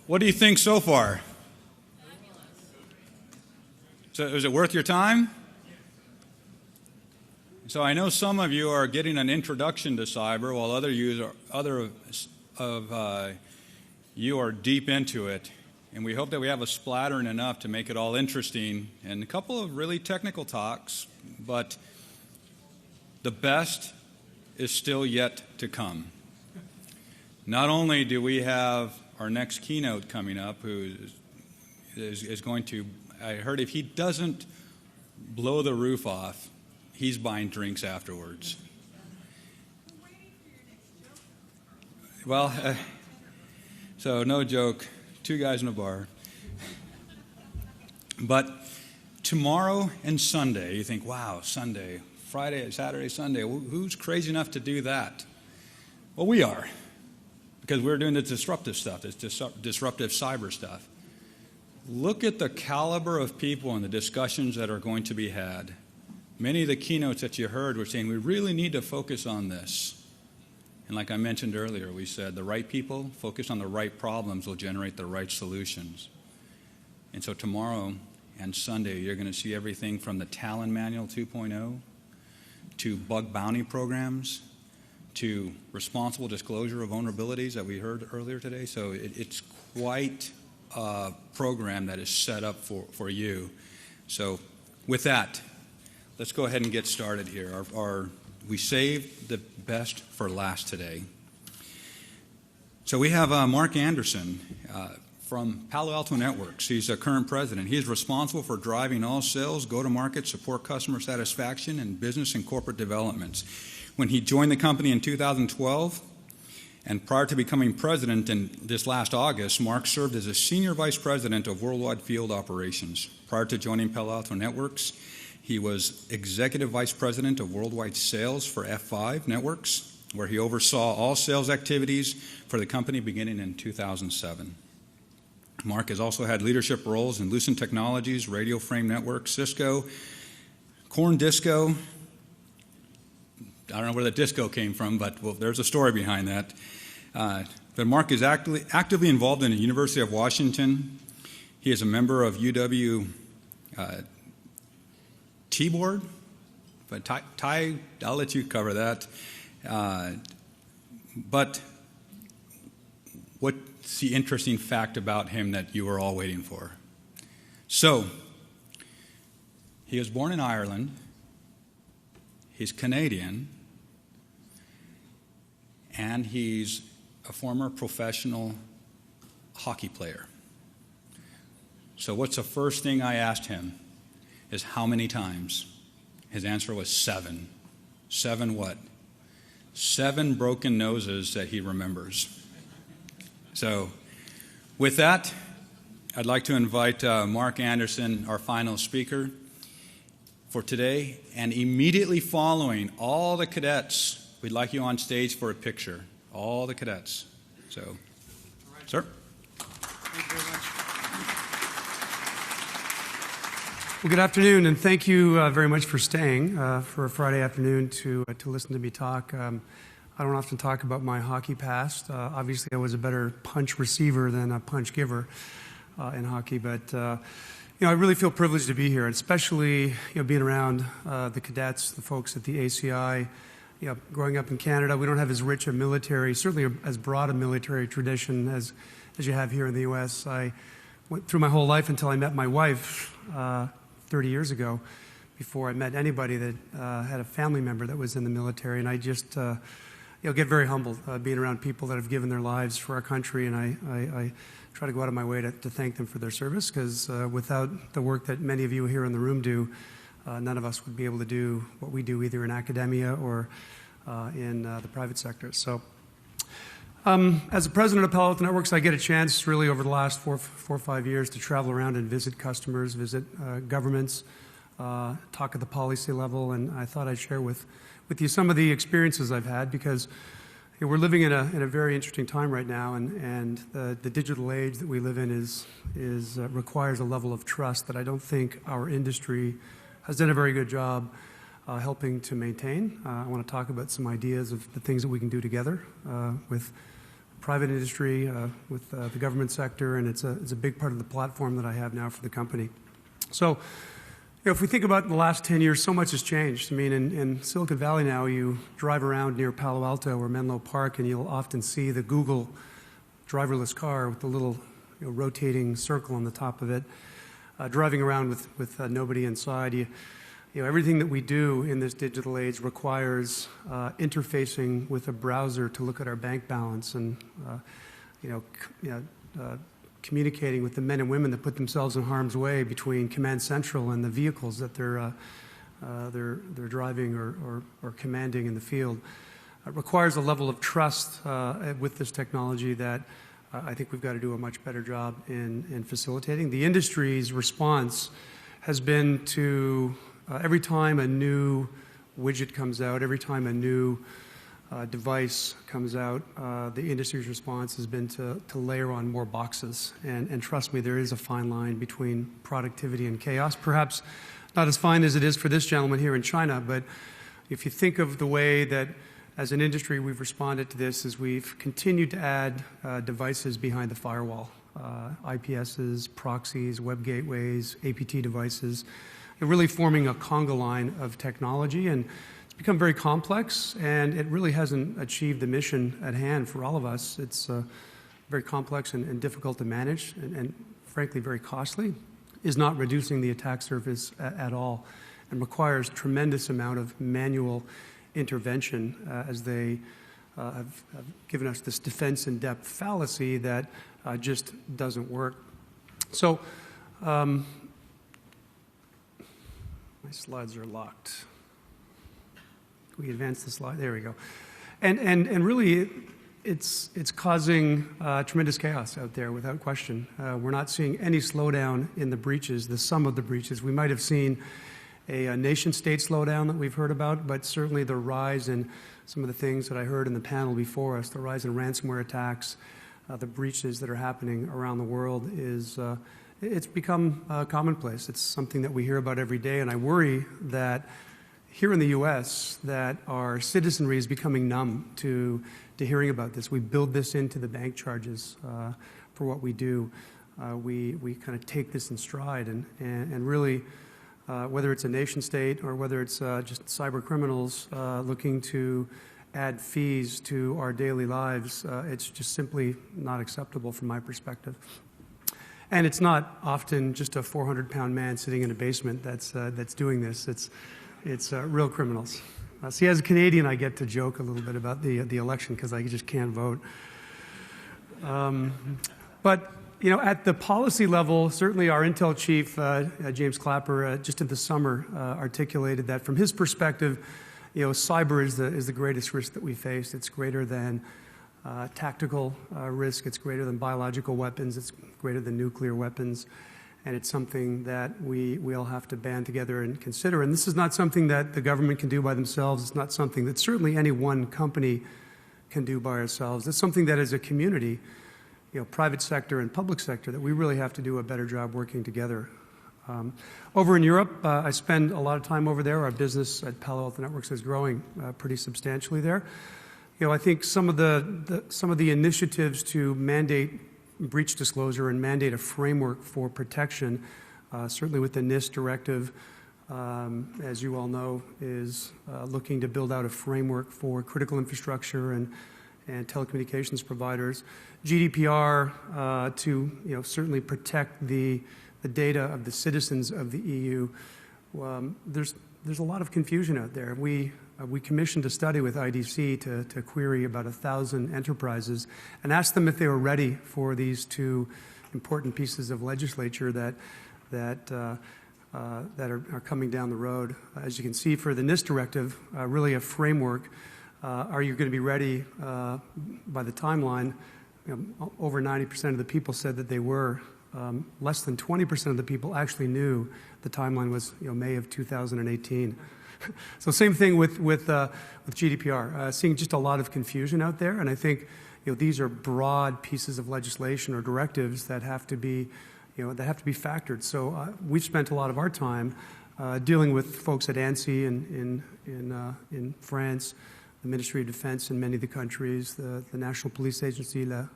What do you think so far? So is it worth your time? So I know some of you are getting an introduction to cyber, while other of you are deep into it. And we hope that we have a splattering enough to make it all interesting and a couple of really technical talks, but the best is still yet to come. Not only do we have our next keynote coming up, who is going to, I heard if he doesn't blow the roof off, he's buying drinks afterwards. Well, so no joke, two guys in a bar. But tomorrow and Sunday, you think, wow, Sunday, Friday, Saturday, Sunday, who's crazy enough to do that? Well, we are, because we're doing the disruptive stuff, this disruptive cyber stuff. Look at the caliber of people and the discussions that are going to be had. Many of the keynotes that you heard were saying we really need to focus on this. And like I mentioned earlier, we said the right people focus on the right problems will generate the right solutions. And so tomorrow and Sunday, you're going to see everything from the Talon Manual 2.0 to bug bounty programs to responsible disclosure of vulnerabilities that we heard earlier today. So it's quite a program that is set up for you. So with that, let's go ahead and get started here. We saved the best for last today. So we have Mark Anderson from Palo Alto Networks. He's a current president. He is responsible for driving all sales, go-to-market, support customer satisfaction, and business and corporate developments. When he joined the company in 2012, and prior to becoming president in this last August, Mark served as a senior vice president of worldwide field operations. Prior to joining Palo Alto Networks, he was executive vice president of worldwide sales for F5 Networks, where he oversaw all sales activities for the company beginning in 2007. Mark has also had leadership roles in Lucent Technologies, Radio Frame Networks, Cisco, Corn Disco. I don't know where the disco came from, but well, there's a story behind that. But Mark is actively involved in the University of Washington. He is a member of UW T-Board. But Ty, I'll let you cover that. But what's the interesting fact about him that you were all waiting for? So, he was born in Ireland. He's Canadian. And he's a former professional hockey player. So what's the first thing I asked him is how many times? His answer was 7. 7 what? 7 broken noses that he remembers. So with that, I'd like to invite Mark Anderson, our final speaker for today, and immediately following all the cadets, we'd like you on stage for a picture. All the cadets. So, right. Sir. Thank you very much. Well, good afternoon, and thank you very much for staying for a Friday afternoon to listen to me talk. I don't often talk about my hockey past. Obviously, I was a better punch receiver than a punch giver in hockey, but I really feel privileged to be here, especially being around the cadets, the folks at the ACI. Growing up in Canada, we don't have as rich a military, certainly as broad a military tradition as you have here in the U.S. I went through my whole life until I met my wife 30 years ago, before I met anybody that had a family member that was in the military, and I just get very humbled being around people that have given their lives for our country, and I try to go out of my way to thank them for their service, because without the work that many of you here in the room do, none of us would be able to do what we do either in academia or in the private sector. So as the president of Palo Alto Networks, I get a chance really over the last four or 5 years to travel around and visit customers, visit governments, talk at the policy level, and I thought I'd share with you some of the experiences I've had, because we're living in a very interesting time right now, and the digital age that we live in requires a level of trust that I don't think our industry has done a very good job helping to maintain. I want to talk about some ideas of the things that we can do together with private industry, with the government sector, and it's a big part of the platform that I have now for the company. So, if we think about the last 10 years, so much has changed. I mean, in Silicon Valley now, you drive around near Palo Alto or Menlo Park, and you'll often see the Google driverless car with the little rotating circle on the top of it, driving around with nobody inside. Everything that we do in this digital age requires interfacing with a browser to look at our bank balance and communicating with the men and women that put themselves in harm's way between Command Central and the vehicles that they're driving or commanding in the field. It requires a level of trust with this technology that I think we've got to do a much better job in facilitating. The industry's response has been to every time a new widget comes out, every time a new device comes out, the industry's response has been to layer on more boxes. And trust me, there is a fine line between productivity and chaos. Perhaps not as fine as it is for this gentleman here in China, but if you think of the way that as an industry we've responded to this, is we've continued to add devices behind the firewall, IPSs, proxies, web gateways, APT devices, and really forming a conga line of technology. And it's become very complex, and it really hasn't achieved the mission at hand for all of us. It's very complex and difficult to manage, and frankly very costly, is not reducing the attack surface at all, and requires tremendous amount of manual intervention as they have given us this defense in depth fallacy that just doesn't work. So my slides are locked. Can we advance the slide? There we go. And really, it's causing tremendous chaos out there, without question. We're not seeing any slowdown in the breaches, the sum of the breaches. We might have seen a nation-state slowdown that we've heard about, but certainly the rise in some of the things that I heard in the panel before us, the rise in ransomware attacks, the breaches that are happening around the world is it's become commonplace. It's something that we hear about every day, and I worry that here in the U.S. that our citizenry is becoming numb to hearing about this. We build this into the bank charges for what we do. We kind of take this in stride, and really, whether it's a nation state or whether it's just cyber criminals looking to add fees to our daily lives, it's just simply not acceptable from my perspective. And it's not often just a 400-pound man sitting in a basement that's doing this. It's real criminals. See, as a Canadian, I get to joke a little bit about the election because I just can't vote. But at the policy level, certainly our Intel chief, James Clapper, just in the summer articulated that from his perspective, cyber is the greatest risk that we face. It's greater than tactical risk. It's greater than biological weapons. It's greater than nuclear weapons. And it's something that we all have to band together and consider. And this is not something that the government can do by themselves. It's not something that certainly any one company can do by ourselves. It's something that as a community, private sector and public sector, that we really have to do a better job working together. Over in Europe, I spend a lot of time over there. Our business at Palo Alto Networks is growing pretty substantially there. I think some of the initiatives to mandate breach disclosure and mandate a framework for protection, certainly with the NIST directive, as you all know, is looking to build out a framework for critical infrastructure and telecommunications providers. GDPR to certainly protect the data of the citizens of the EU. There's a lot of confusion out there. We commissioned a study with IDC to query about 1,000 enterprises and asked them if they were ready for these two important pieces of legislature that are coming down the road. As you can see, for the NIST directive, really a framework. Are you going to be ready by the timeline? Over 90% of the people said that they were. Less than 20% of the people actually knew the timeline was May of 2018. So same thing with GDPR. Seeing just a lot of confusion out there, and I think these are broad pieces of legislation or directives that have to be factored. So we've spent a lot of our time dealing with folks at ANSI in France, the Ministry of Defense in many of the countries, the National Police Agency, La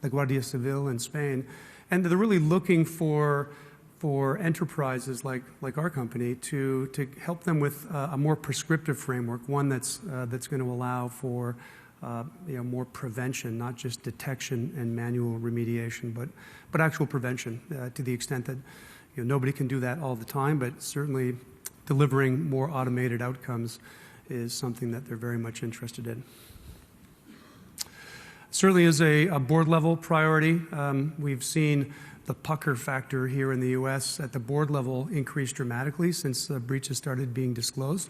Guardia Civil in Spain. And they're really looking for enterprises like our company to help them with a more prescriptive framework, one that's going to allow for more prevention, not just detection and manual remediation, but actual prevention to the extent that nobody can do that all the time, but certainly delivering more automated outcomes is something that they're very much interested in. Certainly is a board level priority. We've seen the pucker factor here in the U.S. at the board level increase dramatically since breaches started being disclosed.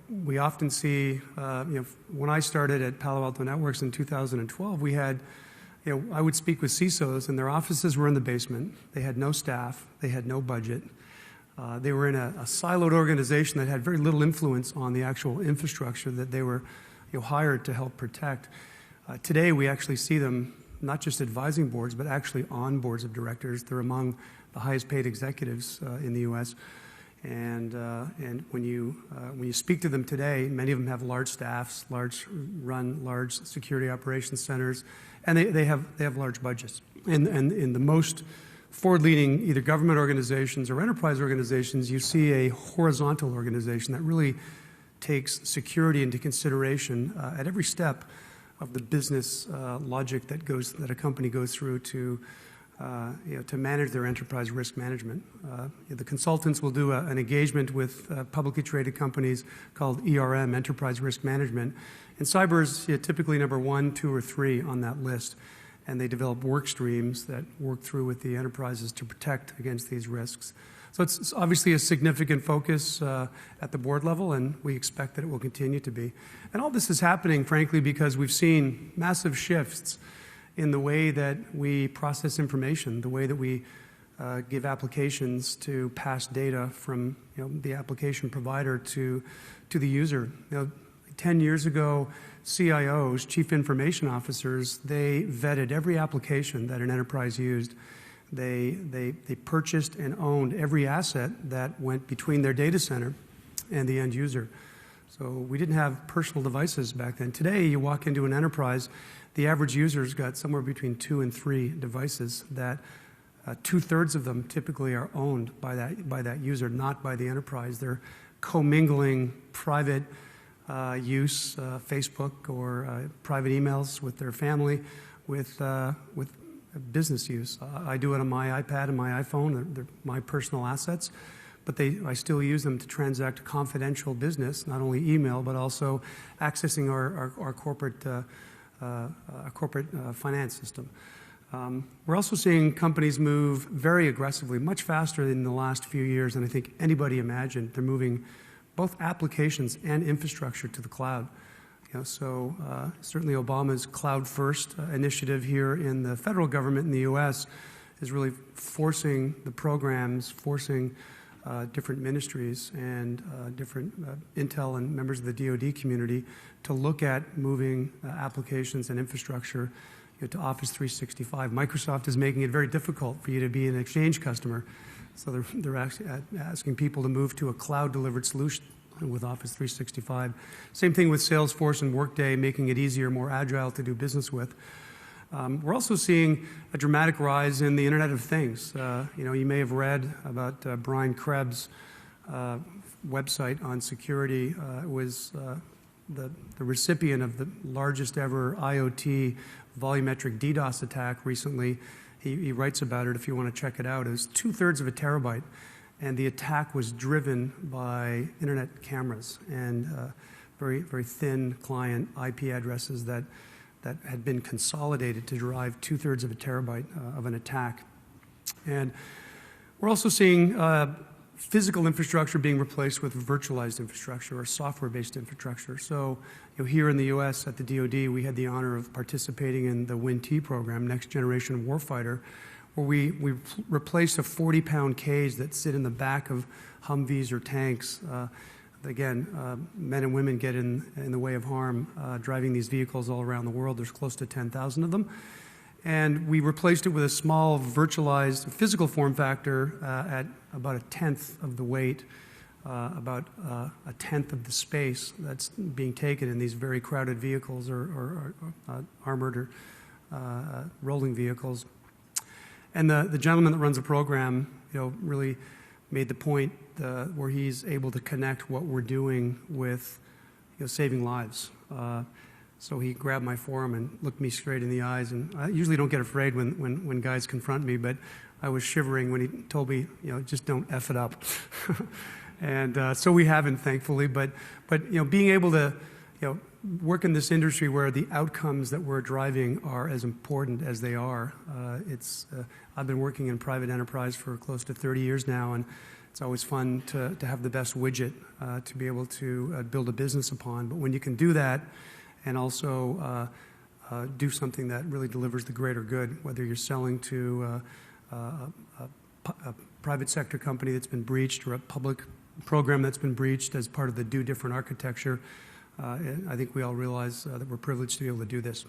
We often see, when I started at Palo Alto Networks in 2012, we had, I would speak with CISOs, and their offices were in the basement. They had no staff. They had no budget. They were in a siloed organization that had very little influence on the actual infrastructure that they were hired to help protect. Today, we actually see them not just advising boards, but actually on boards of directors. They're among the highest paid executives in the U.S. And when you speak to them today, many of them have large staffs, run large security operations centers, and they have large budgets. And in the most forward-leading either government organizations or enterprise organizations, you see a horizontal organization that really takes security into consideration at every step of the business logic that a company goes through to manage their enterprise risk management. The consultants will do an engagement with publicly traded companies called ERM, Enterprise Risk Management, and cyber is typically number 1, 2, or 3 on that list, and they develop work streams that work through with the enterprises to protect against these risks. So it's obviously a significant focus at the board level, and we expect that it will continue to be. And all this is happening, frankly, because we've seen massive shifts in the way that we process information, the way that we give applications to pass data from the application provider to the user. 10 years ago, CIOs, chief information officers, they vetted every application that an enterprise used. They purchased and owned every asset that went between their data center and the end user. So we didn't have personal devices back then. Today, you walk into an enterprise, the average user's got somewhere between 2 and 3 devices that 2/3 of them typically are owned by that user, not by the enterprise. They're commingling private use, Facebook or private emails with their family, with business use. I do it on my iPad and my iPhone. They're my personal assets, but I still use them to transact confidential business, not only email, but also accessing our corporate finance system. We're also seeing companies move very aggressively, much faster in the last few years than I think anybody imagined. They're moving both applications and infrastructure to the cloud. Certainly Obama's Cloud First initiative here in the federal government in the U.S. is really forcing the programs, forcing different ministries and different intel and members of the DoD community to look at moving applications and infrastructure to Office 365. Microsoft is making it very difficult for you to be an Exchange customer, so they're actually asking people to move to a cloud-delivered solution with Office 365. Same thing with Salesforce and Workday, making it easier, more agile to do business with. We're also seeing a dramatic rise in the Internet of Things. You may have read about Brian Krebs' website on security. It was the recipient of the largest ever IoT volumetric DDoS attack recently. He writes about it if you want to check it out. It was 2/3 of a terabyte. And the attack was driven by internet cameras and very, very thin client IP addresses that had been consolidated to derive 2/3 of a terabyte of an attack. And we're also seeing physical infrastructure being replaced with virtualized infrastructure or software-based infrastructure. So here in the U.S. at the DoD, we had the honor of participating in the WIN-T program, Next Generation Warfighter, where we replaced a 40-pound cage that sit in the back of Humvees or tanks. Again, men and women get in the way of harm driving these vehicles all around the world. There's close to 10,000 of them. And we replaced it with a small virtualized physical form factor at about 1/10 of the weight about a tenth of the space that's being taken in these very crowded vehicles or armored or rolling vehicles. And the gentleman that runs the program, really made the point where he's able to connect what we're doing with saving lives. So he grabbed my forearm and looked me straight in the eyes. And I usually don't get afraid when guys confront me, but I was shivering when he told me, just don't F it up. And so we haven't, thankfully. But being able to work in this industry where the outcomes that we're driving are as important as they are. I've been working in private enterprise for close to 30 years now, and it's always fun to have the best widget to be able to build a business upon. But when you can do that and also do something that really delivers the greater good, whether you're selling to a private sector company that's been breached or a public program that's been breached as part of the do different architecture, I think we all realize that we're privileged to be able to do this.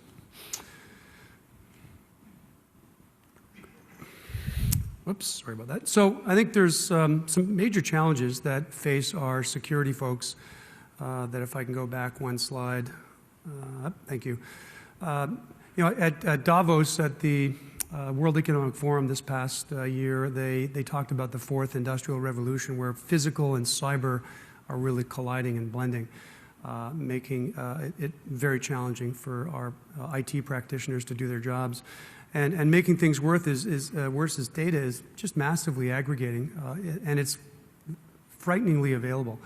Oops, sorry about that. So I think there's some major challenges that face our security folks that if I can go back one slide. Thank you. At Davos at the World Economic Forum this past year, they talked about the fourth industrial revolution where physical and cyber are really colliding and blending. Making it very challenging for our IT practitioners to do their jobs. And making things worse is data is just massively aggregating, and it's frighteningly available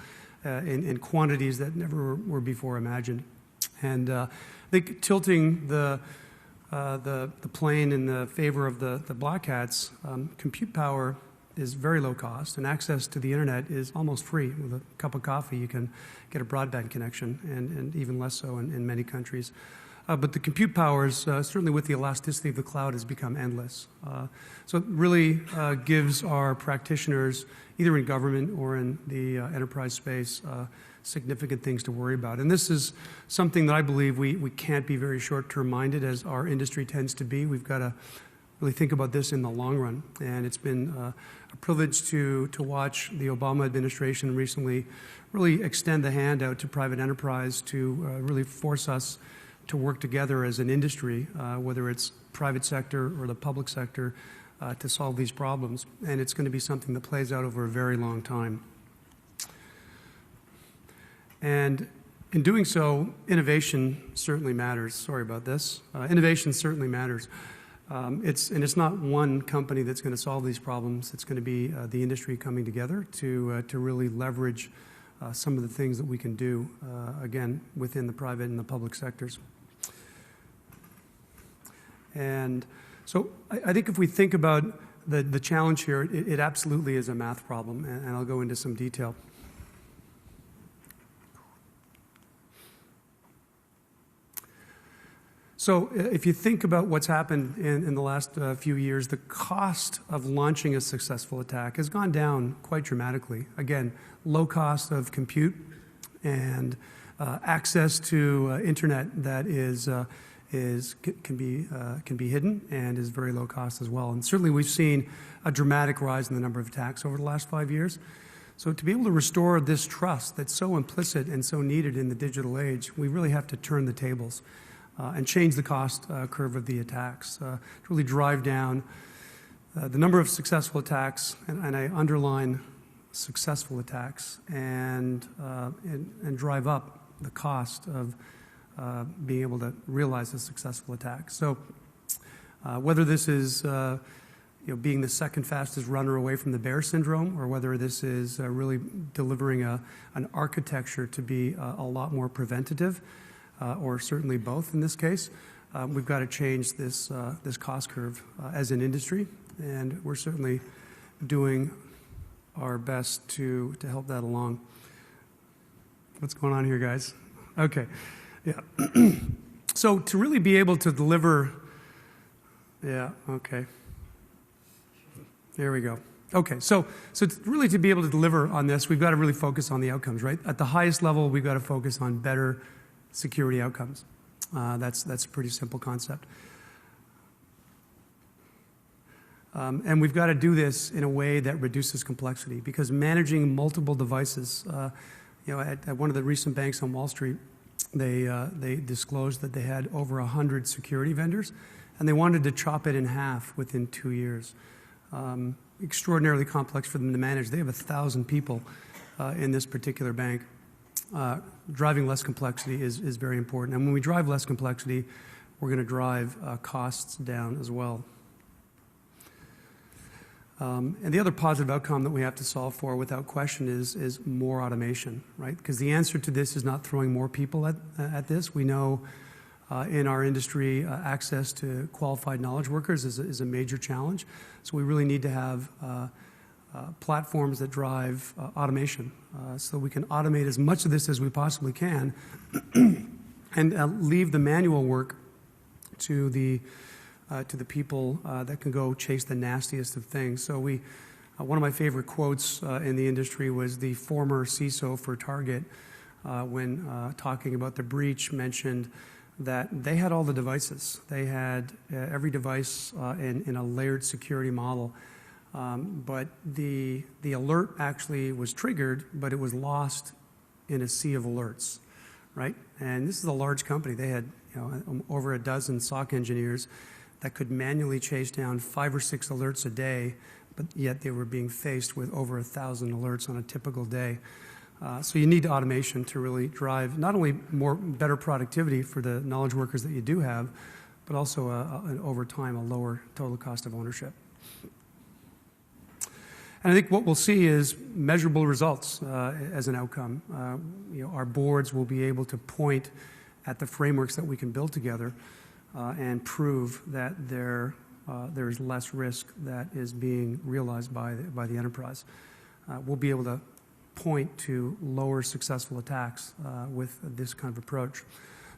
in quantities that never were before imagined. And I think tilting the plane in the favor of the black hats, compute power is very low cost, and access to the internet is almost free. With a cup of coffee, you can get a broadband connection, and even less so in many countries. But the compute powers, certainly with the elasticity of the cloud, has become endless. So it really gives our practitioners, either in government or in the enterprise space, significant things to worry about. And this is something that I believe we can't be very short-term minded, as our industry tends to be. We've got to really think about this in the long run. And it's been a privilege to watch the Obama administration recently really extend the hand out to private enterprise to really force us to work together as an industry, whether it's private sector or the public sector, to solve these problems. And it's going to be something that plays out over a very long time. And in doing so, innovation certainly matters. Sorry about this. Innovation certainly matters. It's not one company that's going to solve these problems. It's going to be the industry coming together to really leverage some of the things that we can do, again, within the private and the public sectors. And so I think if we think about the challenge here, it absolutely is a math problem, and I'll go into some detail. So if you think about what's happened in the last few years, the cost of launching a successful attack has gone down quite dramatically. Again, low cost of compute and access to internet that can be hidden and is very low cost as well. And certainly we've seen a dramatic rise in the number of attacks over the last 5 years. So to be able to restore this trust that's so implicit and so needed in the digital age, we really have to turn the tables. And change the cost curve of the attacks, to really drive down the number of successful attacks, and I underline successful attacks, and drive up the cost of being able to realize a successful attack. So whether this is being the second fastest runner away from the bear syndrome, or whether this is really delivering an architecture to be a lot more preventative, or certainly both in this case, we've got to change this cost curve as an industry, and we're certainly doing our best to help that along. What's going on here, guys? Okay, yeah. So to really be able to deliver, yeah, okay. There we go. Okay, so really to be able to deliver on this, we've got to really focus on the outcomes, right? At the highest level, we've got to focus on better security outcomes. That's a pretty simple concept. And we've got to do this in a way that reduces complexity, because managing multiple devices, at one of the recent banks on Wall Street, they disclosed that they had over 100 security vendors, and they wanted to chop it in half within 2 years. Extraordinarily complex for them to manage. They have 1,000 people in this particular bank. Driving less complexity is very important. And when we drive less complexity, we're going to drive costs down as well. And the other positive outcome that we have to solve for, without question, is more automation, right? Because the answer to this is not throwing more people at this. We know in our industry, access to qualified knowledge workers is a major challenge. So we really need to have platforms that drive automation, so we can automate as much of this as we possibly can and leave the manual work to the people that can go chase the nastiest of things. So one of my favorite quotes in the industry was the former CISO for Target, when talking about the breach, mentioned that they had all the devices. They had every device in a layered security model. But the alert actually was triggered, but it was lost in a sea of alerts, right? And this is a large company. They had over a dozen SOC engineers that could manually chase down 5 or 6 alerts a day, but yet they were being faced with over 1,000 alerts on a typical day. So you need automation to really drive not only better productivity for the knowledge workers that you do have, but also over time a lower total cost of ownership. And I think what we'll see is measurable results as an outcome. Our boards will be able to point at the frameworks that we can build together and prove that there's less risk that is being realized by the enterprise. We'll be able to point to lower successful attacks with this kind of approach.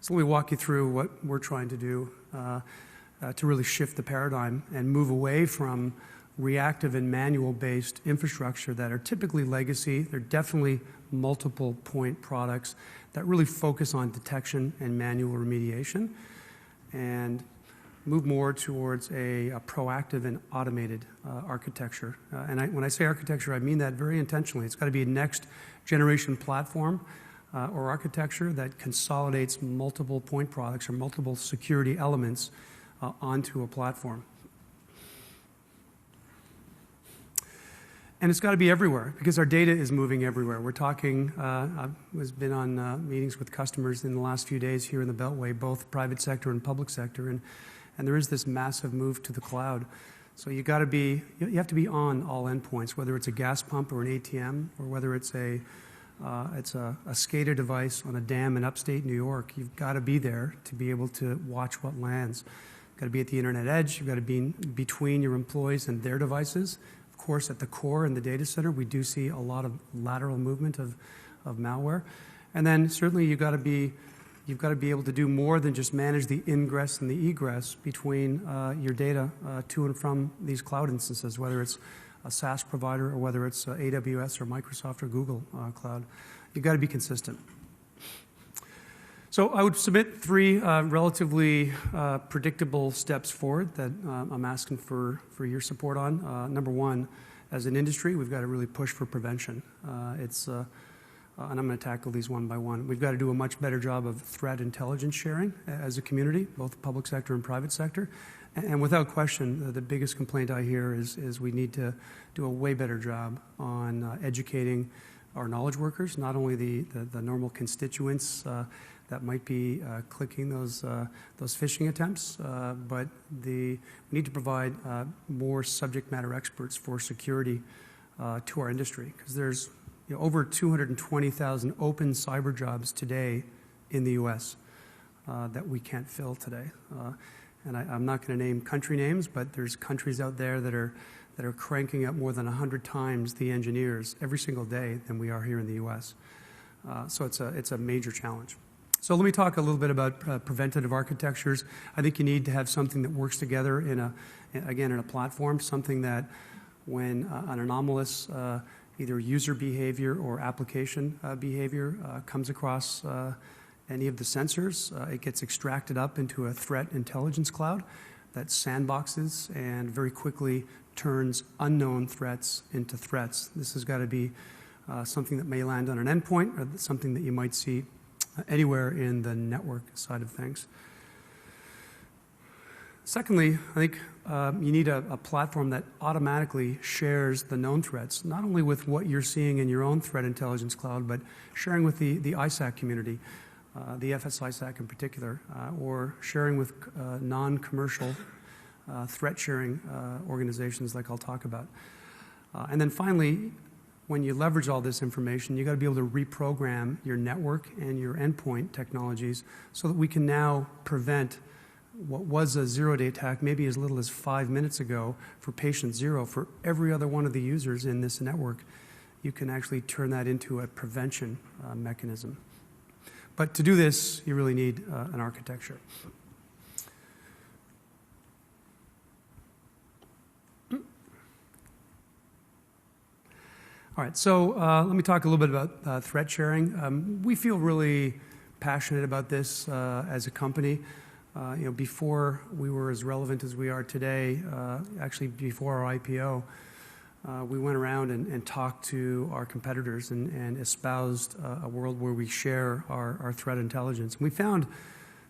So let me walk you through what we're trying to do to really shift the paradigm and move away from reactive and manual-based infrastructure that are typically legacy. They're definitely multiple point products that really focus on detection and manual remediation, and move more towards a proactive and automated architecture. And when I say architecture, I mean that very intentionally. It's got to be a next-generation platform or architecture that consolidates multiple point products or multiple security elements onto a platform. And it's got to be everywhere, because our data is moving everywhere. We're talking, I've been on meetings with customers in the last few days here in the Beltway, both private sector and public sector, and there is this massive move to the cloud. So you have to be on all endpoints, whether it's a gas pump or an ATM, or whether it's a SCADA device on a dam in upstate New York. You've got to be there to be able to watch what lands. You've got to be at the internet edge. You've got to be between your employees and their devices. Of course, at the core in the data center, we do see a lot of lateral movement of malware. And then certainly you've got to be able to do more than just manage the ingress and the egress between your data to and from these cloud instances, whether it's a SaaS provider or whether it's AWS or Microsoft or Google Cloud. You've got to be consistent. So I would submit 3 relatively predictable steps forward that I'm asking for your support on. Number 1, as an industry, we've got to really push for prevention. And I'm going to tackle these one by one. We've got to do a much better job of threat intelligence sharing as a community, both public sector and private sector. And without question, the biggest complaint I hear is we need to do a way better job on educating our knowledge workers, not only the normal constituents that might be clicking those phishing attempts, but we need to provide more subject matter experts for security to our industry, because there's over 220,000 open cyber jobs today in the U.S. That we can't fill today. And I'm not going to name country names, but there's countries out there that are cranking up more than 100 times the engineers every single day than we are here in the U.S. So it's a major challenge. So let me talk a little bit about preventative architectures. I think you need to have something that works together in a platform, something that when an anomalous either user behavior or application behavior comes across any of the sensors, it gets extracted up into a threat intelligence cloud that sandboxes and very quickly turns unknown threats into threats. This has got to be something that may land on an endpoint or something that you might see anywhere in the network side of things. Secondly, I think you need a platform that automatically shares the known threats, not only with what you're seeing in your own threat intelligence cloud, but sharing with the ISAC community, the FS-ISAC in particular, or sharing with non-commercial threat sharing organizations like I'll talk about. And then finally, when you leverage all this information, you've got to be able to reprogram your network and your endpoint technologies so that we can now prevent what was a zero-day attack maybe as little as 5 minutes ago for patient zero. For every other one of the users in this network, you can actually turn that into a prevention mechanism. But to do this, you really need an architecture. All right, so let me talk a little bit about threat sharing. We feel really passionate about this as a company. Before we were as relevant as we are today, actually before our IPO, we went around and talked to our competitors and espoused a world where we share our threat intelligence. And we found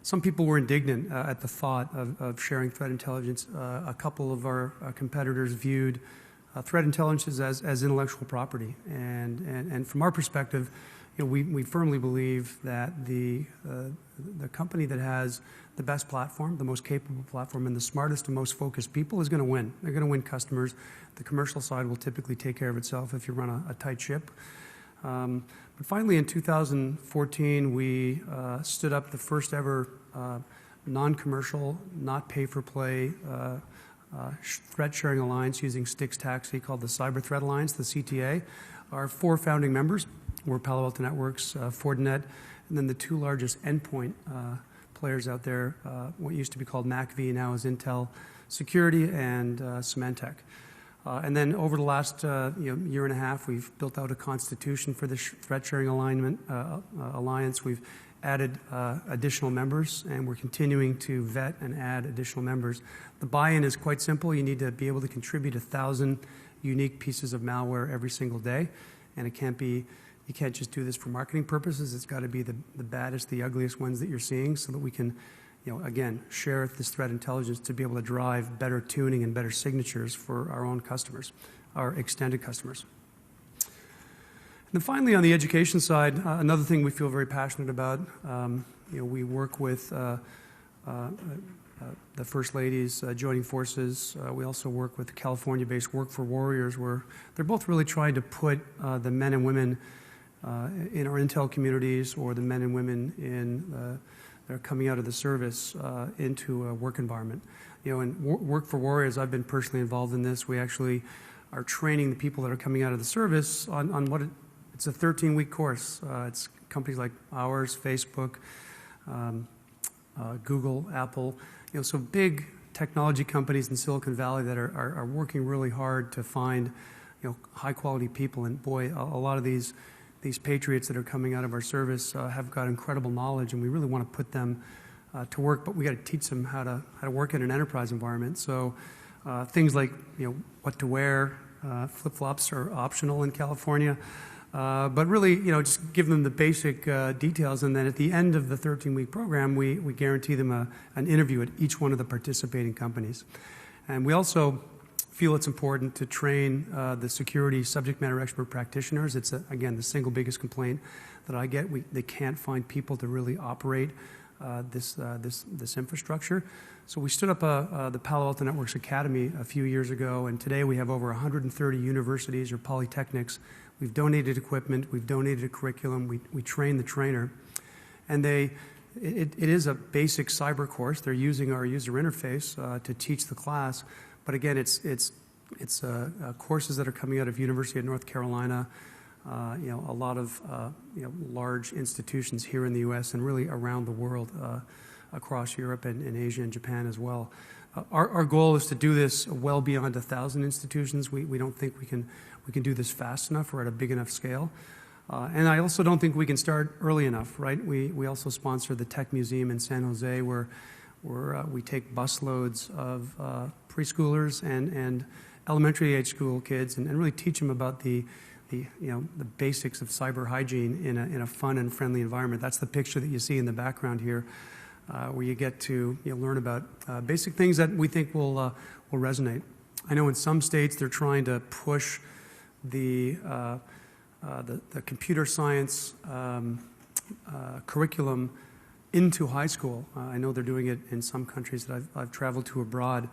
some people were indignant at the thought of sharing threat intelligence. A couple of our competitors viewed threat intelligence as intellectual property. And from our perspective, we firmly believe that the company that has the best platform, the most capable platform, and the smartest and most focused people is going to win. They're going to win customers. The commercial side will typically take care of itself if you run a tight ship. But finally, in 2014, we stood up the first ever non-commercial, not pay-for-play threat sharing alliance using Styx Taxi called the Cyber Threat Alliance, the CTA. Our 4 founding members were Palo Alto Networks, Fortinet, and then the 2 largest endpoint players out there, what used to be called MACV, now is Intel Security, and Symantec. And then over the last year and a half, we've built out a constitution for the threat sharing alliance. We've added additional members, and we're continuing to vet and add additional members. The buy-in is quite simple. You need to be able to contribute 1,000 unique pieces of malware every single day, and you can't just do this for marketing purposes. It's got to be the baddest, the ugliest ones that you're seeing so that we can, again, share this threat intelligence to be able to drive better tuning and better signatures for our own customers, our extended customers. And then finally, on the education side, another thing we feel very passionate about, we work with the First Ladies joining forces. We also work with the California-based Work for Warriors, where they're both really trying to put the men and women in our intel communities or the men and women that are coming out of the service into a work environment. In Work for Warriors, I've been personally involved in this. We actually are training the people that are coming out of the service on what it's a 13-week course. It's companies like ours, Facebook, Google, Apple, so big technology companies in Silicon Valley that are working really hard to find, high-quality people. And boy, a lot of these patriots that are coming out of our service have got incredible knowledge, and we really want to put them to work. But we got to teach them how to work in an enterprise environment. So things like what to wear, flip-flops are optional in California. But really, just give them the basic details, and then at the end of the 13-week program, we guarantee them an interview at each one of the participating companies. And we also feel it's important to train the security subject matter expert practitioners. It's, again, the single biggest complaint that I get. They can't find people to really operate this infrastructure. So we stood up the Palo Alto Networks Academy a few years ago, and today we have over 130 universities or polytechnics. We've donated equipment, we've donated a curriculum, we train the trainer. And it is a basic cyber course. They're using our user interface to teach the class. But again, it's courses that are coming out of University of North Carolina, a lot of large institutions here in the U.S. and really around the world, across Europe and Asia and Japan as well. Our goal is to do this well beyond 1,000 institutions. We don't think we can do this fast enough or at a big enough scale. And I also don't think we can start early enough, right? We also sponsor the Tech Museum in San Jose, where we take busloads of preschoolers and elementary age school kids and really teach them about the basics of cyber hygiene in a fun and friendly environment. That's the picture that you see in the background here, where you get to learn about basic things that we think will resonate. I know in some states they're trying to push the computer science curriculum into high school. I know they're doing it in some countries that I've traveled to abroad.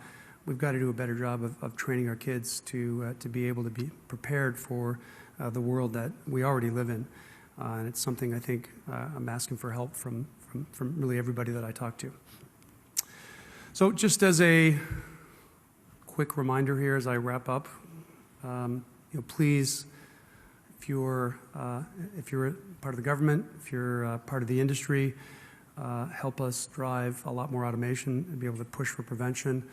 We've got to do a better job of training our kids to be able to be prepared for the world that we already live in. And it's something I think I'm asking for help from really everybody that I talk to. So just as a quick reminder here as I wrap up, please, if you're part of the government, if you're part of the industry, help us drive a lot more automation and be able to push for prevention.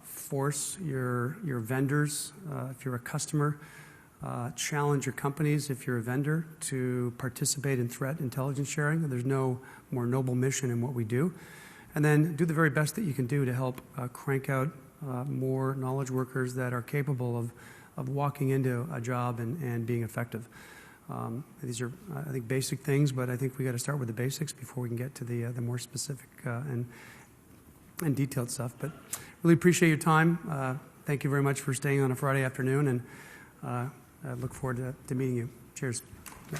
Force your vendors, if you're a customer, challenge your companies, if you're a vendor, to participate in threat intelligence sharing. There's no more noble mission in what we do. And then do the very best that you can do to help crank out more knowledge workers that are capable of walking into a job and being effective. These are, I think, basic things, but I think we got to start with the basics before we can get to the more specific and detailed stuff. But really appreciate your time. Thank you very much for staying on a Friday afternoon, and I look forward to meeting you. Cheers. Yeah.